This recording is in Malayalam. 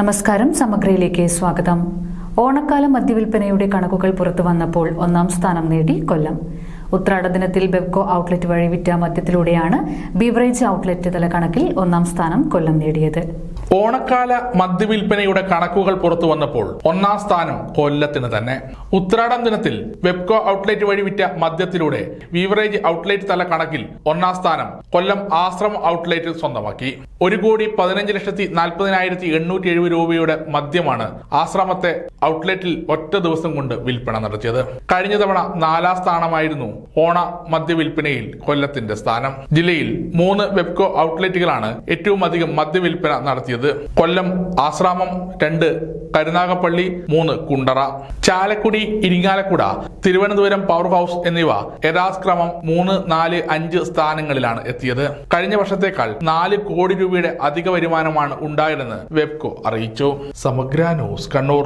നമസ്കാരം, സമഗ്രയിലേക്ക് സ്വാഗതം. ഓണക്കാല മദ്യവിൽപ്പനയുടെ കണക്കുകൾ പുറത്തു വന്നപ്പോൾ ഒന്നാം സ്ഥാനം നേടി കൊല്ലം. ഉത്രാട ദിനത്തിൽ ബെവ്കോ ഔട്ട്ലെറ്റ് വഴി വിറ്റ മദ്യത്തിലൂടെയാണ് ബീവറേജ് ഔട്ട്ലെറ്റ് തല കണക്കിൽ ഒന്നാം സ്ഥാനം കൊല്ലം നേടിയത്. ഓണക്കാല മദ്യവിൽപ്പനയുടെ കണക്കുകൾ പുറത്തു വന്നപ്പോൾ ഒന്നാം സ്ഥാനം കൊല്ലത്തിന് തന്നെ. ഉത്രാടം ദിനത്തിൽ ബെവ്കോ ഔട്ട്ലെറ്റ് വഴി വിറ്റ മദ്യത്തിലൂടെ ബീവറേജ് ഔട്ട്ലെറ്റ് തല കണക്കിൽ ഒന്നാം സ്ഥാനം കൊല്ലം ആശ്രമം ഔട്ട്ലെറ്റ് സ്വന്തമാക്കി. 1,15,40,870 രൂപയുടെ മദ്യമാണ് ആശ്രമത്തെ ഔട്ട്ലെറ്റിൽ ഒറ്റ ദിവസം കൊണ്ട് വിൽപ്പന നടത്തിയത്. കഴിഞ്ഞ തവണ 4ാം സ്ഥാനമായിരുന്നു ഓണ മദ്യവിൽപ്പനയിൽ കൊല്ലത്തിന്റെ സ്ഥാനം. ജില്ലയിൽ 3 ബെവ്കോ ഔട്ട്ലെറ്റുകളാണ് ഏറ്റവും അധികം മദ്യവിൽപ്പന നടത്തിയത്. കൊല്ലം ആശ്രാമം 2, കരുനാഗപ്പള്ളി 3, കുണ്ടറ, ചാലക്കുടി, ഇരിങ്ങാലക്കുട, തിരുവനന്തപുരം പവർ ഹൗസ് എന്നിവ യഥാക്രമം 3, 4, 5 സ്ഥാനങ്ങളിലാണ് എത്തിയത്. കഴിഞ്ഞ വർഷത്തേക്കാൾ 4 കോടി രൂപയുടെ അധിക വരുമാനമാണ് ഉണ്ടായതെന്ന് ബെവ്കോ അറിയിച്ചു. സമഗ്ര ന്യൂസ്, കണ്ണൂർ.